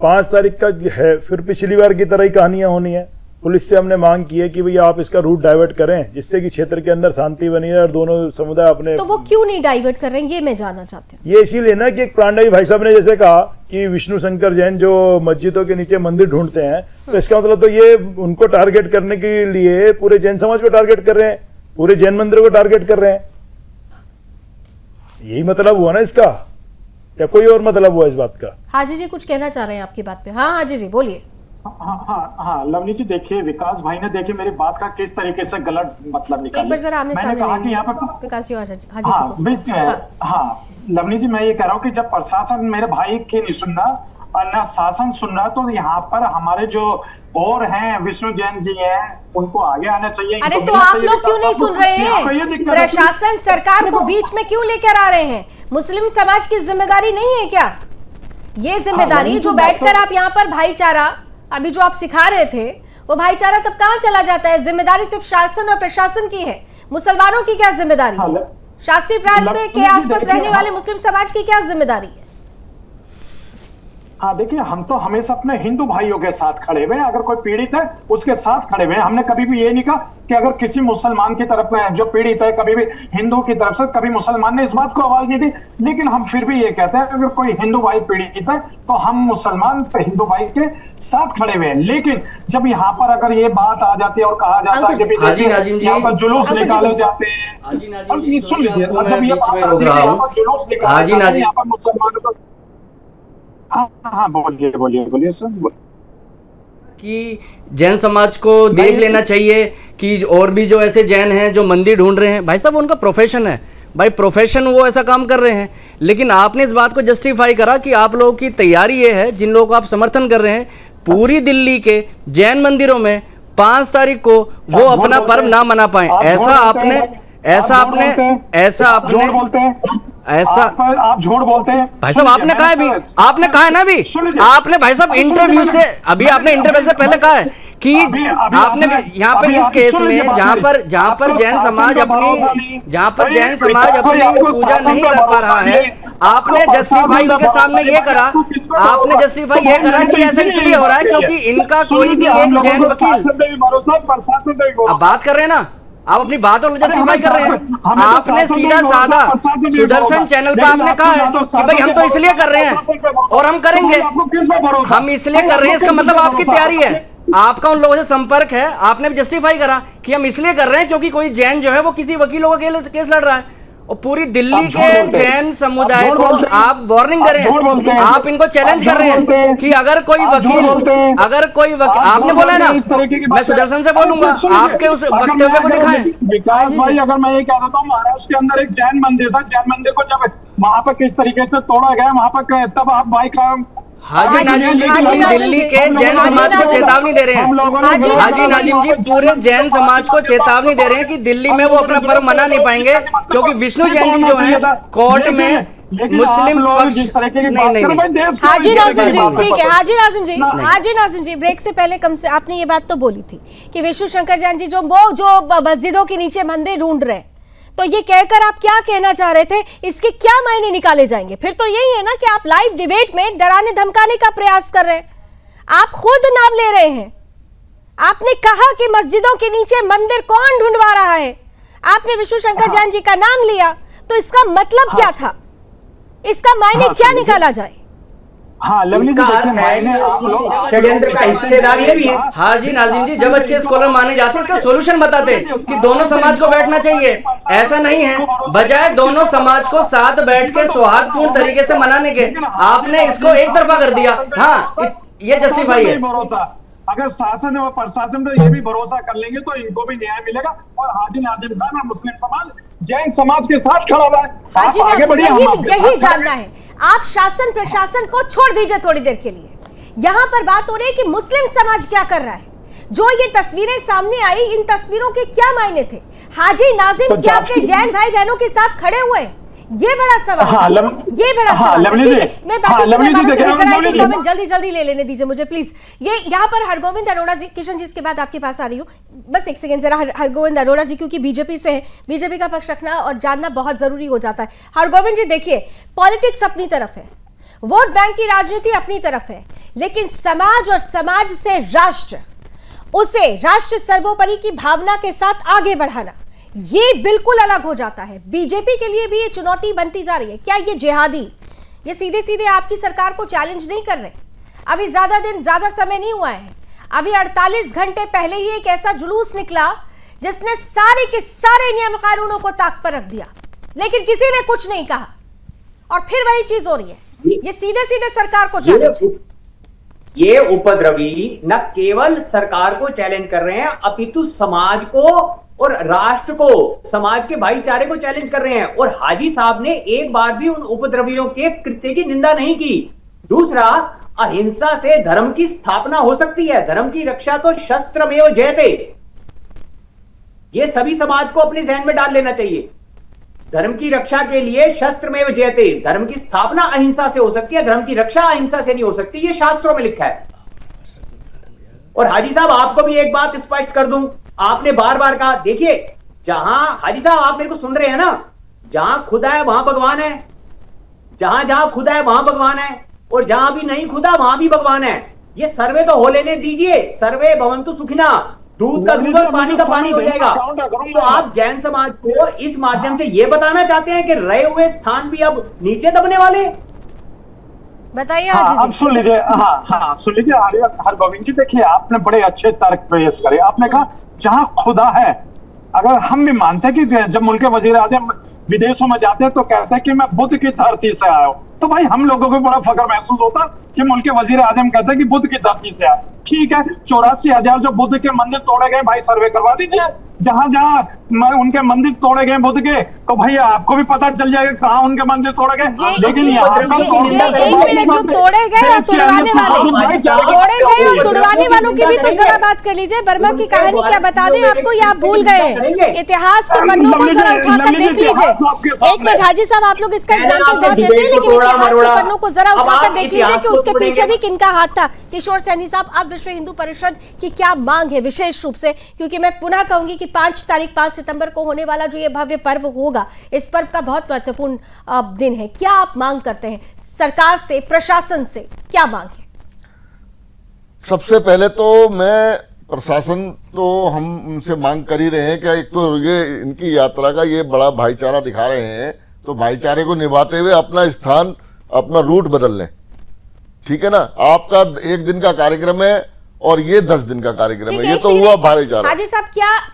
5 तारीख का है, फिर पिछली बार की तरह ही कहानियां होनी है। पुलिस से हमने मांग की है कि भैया आप इसका रूट डाइवर्ट करें जिससे कि क्षेत्र के अंदर शांति बनी रहे और दोनों समुदाय अपने। तो वो क्यों नहीं डाइवर्ट कर रहे हैं, ये मैं जानना चाहती हूँ। ये इसीलिए ना कि एक प्राणवी भाई साहब ने जैसे कहा कि विष्णु शंकर जैन जो मस्जिदों के नीचे मंदिर ढूंढते हैं, तो इसका मतलब तो ये उनको टारगेट करने के लिए पूरे जैन समाज को टारगेट कर रहे हैं, पूरे जैन मंदिरों को टारगेट कर रहे हैं। यही मतलब हुआ ना इसका, या कोई और मतलब हुआ इस बात का? हाजी जी कुछ कहना चाह रहे हैं आपकी बात पे? हाँ हाजी जी बोलिए। हाँ लवनी जी, देखिए विकास भाई ने देखिए मेरी बात का किस तरीके से गलत मतलब निकाला। एक बार जरा आमने सामने कहा कि यहाँ पर विकास जी हाजी जी को। हाँ लवनी जी, मैं ये कह रहा हूँ कि जब प्रशासन मेरे भाई की नहीं सुनना और न शासन सुन रहा, तो यहाँ पर हमारे जो और हैं विष्णु जैन जी हैं, उनको आगे आना चाहिए। अरे तो आप लोग क्यों नहीं सुन रहे हैं? प्रशासन सरकार को बीच में क्यों लेकर आ रहे हैं? मुस्लिम समाज की जिम्मेदारी नहीं है क्या ये जिम्मेदारी? जो बैठकर आप यहाँ पर भाईचारा अभी जो आप सिखा रहे थे, वो भाईचारा तब कहाँ चला जाता है? जिम्मेदारी सिर्फ शासन और प्रशासन की है, मुसलमानों की क्या जिम्मेदारी है? शास्त्री प्रांत में के आसपास रहने वाले मुस्लिम समाज की क्या जिम्मेदारी है? हाँ देखिए, हम तो हमेशा अपने हिंदू भाइयों के साथ खड़े हुए हैं। अगर कोई पीड़ित है उसके साथ खड़े हुए हैं। हमने कभी भी ये नहीं कहा कि अगर किसी मुसलमान की तरफ में जो पीड़ित है, कभी भी हिंदू की तरफ से कभी मुसलमान ने इस बात को आवाज नहीं दी। लेकिन हम फिर भी ये कहते हैं अगर कोई हिंदू भाई पीड़ित है तो हम मुसलमान हिंदू भाई के साथ खड़े हुए हैं। लेकिन जब यहाँ पर अगर ये बात आ जाती है और कहा जाता है कि यहाँ पर जुलूस निकाले जाते हैं, सुन लीजिए, जब ये जुलूस निकाले यहाँ पर मुसलमानों को। हाँ बोलिए सर। कि जैन समाज को देख लेना चाहिए कि और भी जो ऐसे जैन हैं जो मंदिर ढूंढ रहे हैं, भाई साहब उनका प्रोफेशन है, भाई प्रोफेशन वो ऐसा काम कर रहे हैं। लेकिन आपने इस बात को जस्टिफाई करा कि आप लोगों की तैयारी ये है, जिन लोगों को आप समर्थन कर रहे हैं, पूरी दिल्ली के जैन मंदिरों में 5 तारीख को वो अपना पर्व ना मना पाए। ऐसा आपने आप झूठ बोलते हैं भाई साहब, आपने कहा है भी, आपने कहा है ना भी, आपने भाई साहब इंटरव्यू से अभी आपने इंटरव्यू से पहले कहा है कि आपने यहाँ पे इस केस में जहाँ पर जैन समाज अपनी पूजा नहीं कर पा रहा है, आपने जस्टिफाई उनके सामने ये करा, कि ऐसा इसलिए हो रहा है क्योंकि इनका कोई भी एक जैन वकील, अब बात कर रहे हैं ना, आप अपनी बात और जस्टिफाई कर रहे हैं। आपने सीधा साधा सुदर्शन चैनल पर आपने कहा है कि भाई हम तो इसलिए कर रहे हैं और हम करेंगे, हम इसलिए कर रहे हैं, इसका मतलब आपकी तैयारी है, आपका उन लोगों से संपर्क है, आपने भी जस्टिफाई करा कि हम इसलिए कर रहे हैं क्योंकि कोई जैन जो है वो किसी वकीलों का केस लड़ रहा है, और पूरी दिल्ली के जैन समुदाय को आप वार्निंग दे रहे हैं, आप इनको चैलेंज कर रहे हैं कि अगर कोई वकील आपने बोला ना, मैं सुदर्शन से बोलूंगा, आपके उस वक्तव्य को दिखाएं। विकास भाई, अगर मैं ये कह देता हूँ, महाराष्ट्र के अंदर एक जैन मंदिर था, जैन मंदिर को जब वहां पर किस तरीके से तोड़ा गया, वहां पर तब आप भाई का हाजी नाजिम जी दिल्ली के जैन समाज को चेतावनी दे रहे हैं, हाजी नाजिम जी पूरे जैन समाज को चेतावनी दे रहे हैं कि दिल्ली में वो अपना पर्व मना नहीं पाएंगे क्योंकि विष्णु जैन जी जो है कोर्ट में मुस्लिम पक्ष नहीं। हाजी नाजिम जी, ठीक है, हाजी नाजिम जी ब्रेक से पहले आपने ये बात तो बोली थी कि विष्णु शंकर जैन जी जो मस्जिदों के नीचे मंदिर ढूंढ रहे हैं, तो ये कहकर आप क्या कहना चाह रहे थे, इसके क्या मायने निकाले जाएंगे? फिर तो यही है ना कि आप लाइव डिबेट में डराने धमकाने का प्रयास कर रहे हैं, आप खुद नाम ले रहे हैं, आपने कहा कि मस्जिदों के नीचे मंदिर कौन ढूंढवा रहा है, आपने विष्णु शंकर जैन जी का नाम लिया, तो इसका मतलब क्या था, इसका मायने क्या निकाला जाए? षड्यंत्र का हिस्सेदार ये भी है। हाजी नाजिम जी जब अच्छे स्कॉलर माने जाते हैं इसका सॉल्यूशन बताते कि दोनों समाज को बैठना चाहिए, ऐसा नहीं है, बजाय दोनों समाज को साथ बैठ के सौहार्दपूर्ण तरीके से मनाने के आपने इसको एक तरफा कर दिया। हाँ, ये जस्टिफाई है। अगर शासन और प्रशासन पर ये भी भरोसा कर लेंगे तो इनको भी न्याय मिलेगा, और हाजी नाजिम खान और मुस्लिम समाज जैन समाज के साथ खड़ा हुआ है। आगे बढ़िए, यही जानना है, आप शासन प्रशासन को छोड़ दीजिए थोड़ी देर के लिए, यहां पर बात हो रही है कि मुस्लिम समाज क्या कर रहा है। जो ये तस्वीरें सामने आई, इन तस्वीरों के क्या मायने थे? हाजी नाजिम क्या अपने जैन भाई बहनों के साथ खड़े हुए हैं? ये बड़ा सवाल, ये बड़ा सवाल है। ठीक है, मैं बाकी जल्दी ले लेने दीजिए मुझे प्लीज। ये यहाँ पर हरगोविंद अरोड़ा जी, किशन जी इसके बाद आपके पास आ रही हूँ, बस एक सेकंड जरा। हरगोविंद अरोड़ा जी क्योंकि बीजेपी से हैं, बीजेपी का पक्ष रखना और जानना बहुत जरूरी हो जाता है। हरगोविंद जी देखिए, पॉलिटिक्स अपनी तरफ है, वोट बैंक की राजनीति अपनी तरफ है, लेकिन समाज और समाज से राष्ट्र, उसे राष्ट्र सर्वोपरि की भावना के साथ आगे बढ़ाना, ये बिल्कुल अलग हो जाता है। बीजेपी के लिए भी ये चुनौती बनती जा रही है। क्या ये जिहादी ये सीधे सीधे आपकी सरकार को चैलेंज नहीं कर रहे? अभी ज्यादा समय नहीं हुआ है, अभी 48 घंटे पहले ही एक ऐसा जुलूस निकला जिसने सारे के सारे नियम कानूनों को ताक पर रख दिया, लेकिन किसी ने कुछ नहीं कहा, और फिर वही चीज हो रही है। ये सीधे सीधे सरकार को चैलेंज, ये उपद्रवी न केवल सरकार को चैलेंज कर रहे हैं, अपितु समाज को और राष्ट्र को, समाज के भाईचारे को चैलेंज कर रहे हैं। और हाजी साहब ने एक बार भी उन उपद्रवियों के कृत्य की निंदा नहीं की। दूसरा, अहिंसा से धर्म की स्थापना हो सकती है, धर्म की रक्षा तो शस्त्रमेव जयते। ये सभी समाज को अपने ध्यान में डाल लेना चाहिए। धर्म की रक्षा के लिए शस्त्रमेव जयते, धर्म की स्थापना अहिंसा से हो सकती है, धर्म की रक्षा अहिंसा से नहीं हो सकती, ये शास्त्रों में लिखा है। और हाजी साहब आपको भी एक बात स्पष्ट कर दूं, आपने बार बार कहा, देखिए जहां हाजी साहब आप मेरे को सुन रहे हैं ना, जहां खुदा है वहां भगवान है, जहां जहां खुदा है वहां भगवान है, और जहां भी नहीं खुदा वहां भी भगवान है। ये सर्वे तो हो लेने दीजिए, सर्वे भवन्तु सुखिना, दूध का दूध और पानी का पानी हो जाएगा। तो आप जैन समाज को इस माध्यम से ये बताना चाहते हैं कि रहे हुए स्थान भी अब नीचे दबने वाले? बताइए। अब सुन लीजिए, सुन लीजिए हरगोविंद जी, देखिए आपने बड़े अच्छे तर्क पेश करे। आपने कहा जहां खुदा है, अगर हम भी मानते हैं कि जब मुल्क वजीर आजम विदेशों में जाते हैं तो कहते हैं कि मैं बुद्ध की धरती से आया हूं, तो भाई हम लोगों को बड़ा फख्र महसूस होता कि मुल्क वजीर आजम कहते हैं कि बुद्ध की धरती से आया। ठीक है, 84,000 जो बुद्ध के मंदिर तोड़े गए भाई, सर्वे करवा दीजिए। जहां जहां उनके मंदिर तोड़े गए बुद्ध के, तो भैया आपको भी पता चल जाएगा कहां उनके मंदिर तोड़े गए। लेकिन एक मिनट, जो तोड़े गए और तुड़वाने वाले, तोड़े गए और तुड़वाने वालों की भी तो जरा बात कर लीजिए। बर्मा की कहानी क्या बता दें आपको, या आप भूल गए हैं? इतिहास के पन्नों को जरा उठाकर देख लीजिए। एक मिनट हाजी साहब, आप लोग इसका एग्जाम्पल बहुत देते हैं, लेकिन इतिहास के पन्नों को जरा उठाकर देख लीजिए कि उसके पीछे भी किनका हाथ था। किशोर सैनी साहब, अब विश्व हिंदू परिषद की क्या मांग है विशेष रूप से, क्योंकि मैं पुनः कहूंगी कि 5 सितंबर को होने वाला जो ये भव्य पर्व होगा, इस पर्व का बहुत महत्वपूर्ण दिन है। क्या आप मांग करते हैं सरकार से, प्रशासन से, क्या मांग है? सबसे पहले तो मैं प्रशासन, तो हम उनसे मांग कर ही रहे हैं कि एक तो ये इनकी यात्रा का ये बड़ा भाईचारा दिखा रहे हैं, तो भाईचारे को निभाते हुए अपना स्थान, अपना रूट बदल लें। ठीक है ना, आपका 1 दिन का कार्यक्रम है और ये 10 दिन का कार्यक्रम है, ये तो हुआ भाईचारा। हाजी साहब,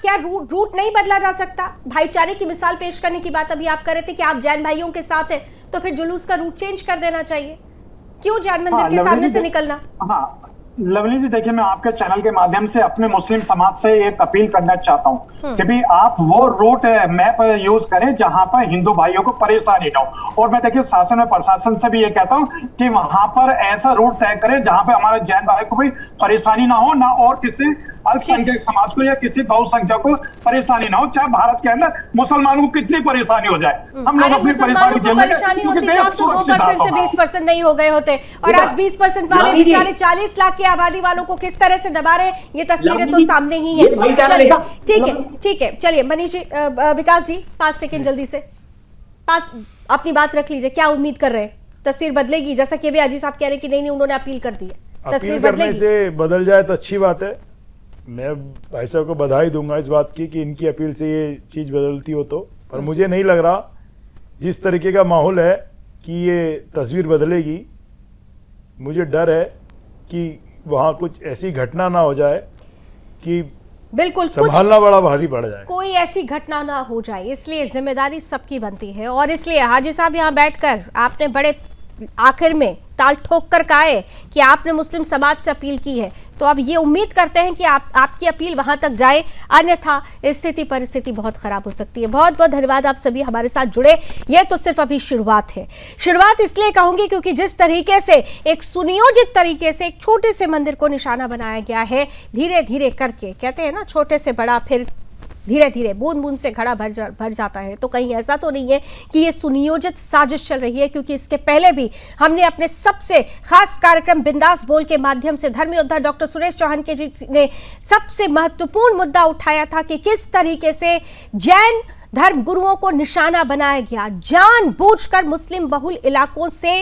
क्या रूट नहीं बदला जा सकता? भाईचारे की मिसाल पेश करने की बात अभी आप कर रहे थे कि आप जैन भाइयों के साथ हैं, तो फिर जुलूस का रूट चेंज कर देना चाहिए। क्यों जैन मंदिर के सामने से निकलना? हाँ लवली जी, देखिए मैं आपके चैनल के माध्यम से अपने मुस्लिम समाज से एक अपील करना चाहता हूं कि भी आप वो रूट मैप यूज करें जहां पर हिंदू भाइयों को परेशानी ना हो। और मैं देखिए शासन और प्रशासन से भी ये कहता हूं कि वहां पर ऐसा रूट तय करें जहां पे हमारे जैन भाई को भी परेशानी ना हो, ना और किसी अल्पसंख्यक समाज को या किसी बहुसंख्यक को परेशानी ना हो। चाहे भारत के अंदर मुसलमानों को कितनी परेशानी हो जाए, हम लोग अपनी परेशानी होती है, 2% से 20% नहीं हो गए होते, और आज 20% वाले बेचारे 40 लाख की आबादी वालों को किस तरह से दबा रहे, ये तस्वीरें तो सामने ही है। चलिए ठीक है, चलिए मनीष जी, विकास जी 5 सेकंड जल्दी से अपनी बात रख लीजिए। क्या उम्मीद कर रहे हैं, तस्वीर बदलेगी? जैसा कि अभी अजी साहब कह रहे हैं कि नहीं उन्होंने अपील कर दी है, तस्वीर बदलेगी? से बदल जाए तो अच्छी बात है। मैं भाई साहब को बधाई दूंगा इस बात की कि इनकी अपील से ये चीज बदलती हो तो, पर मुझे नहीं लग रहा जिस तरीके का माहौल है कि ये तस्वीर बदलेगी। मुझे डर है कि वहां कुछ ऐसी घटना ना हो जाए कि बिल्कुल संभालना बड़ा भारी पड़ जाए, कोई ऐसी घटना ना हो जाए, इसलिए जिम्मेदारी सबकी बनती है। और इसलिए हाजी साहब यहाँ बैठकर आपने बड़े आखिर में ताल ठोक कर कहा है कि आपने मुस्लिम समाज से अपील की है, तो अब ये उम्मीद करते हैं कि आपकी अपील वहां तक जाए, अन्यथा स्थिति परिस्थिति बहुत खराब हो सकती है। बहुत बहुत धन्यवाद आप सभी हमारे साथ जुड़े। ये तो सिर्फ अभी शुरुआत है। शुरुआत इसलिए कहूंगी क्योंकि जिस तरीके से एक सुनियोजित तरीके से एक छोटे से मंदिर को निशाना बनाया गया है, धीरे धीरे करके, कहते हैं ना छोटे से बड़ा, फिर धीरे धीरे बूंद बूंद से घड़ा भर जाता है, तो कहीं ऐसा तो नहीं है कि ये सुनियोजित साजिश चल रही है? क्योंकि इसके पहले भी हमने अपने सबसे खास कार्यक्रम बिंदास बोल के माध्यम से धर्म योद्धा डॉक्टर सुरेश चौहान के जी ने सबसे महत्वपूर्ण मुद्दा उठाया था कि किस तरीके से जैन धर्म गुरुओं को निशाना बनाया गया, जानबूझकर मुस्लिम बहुल इलाकों से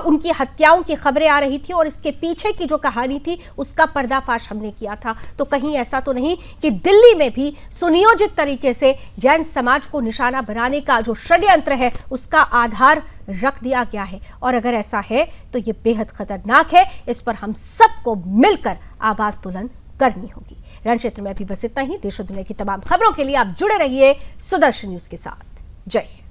उनकी हत्याओं की खबरें आ रही थी, और इसके पीछे की जो कहानी थी उसका पर्दाफाश हमने किया था। तो कहीं ऐसा तो नहीं कि दिल्ली में भी सुनियोजित तरीके से जैन समाज को निशाना बनाने का जो षड्यंत्र है उसका आधार रख दिया गया है? और अगर ऐसा है तो ये बेहद खतरनाक है, इस पर हम सबको मिलकर आवाज बुलंद करनी होगी। रण क्षेत्र में अभी बस इतना ही। देश और दुनिया की तमाम खबरों के लिए आप जुड़े रहिए सुदर्शन न्यूज के साथ। जय हिंद।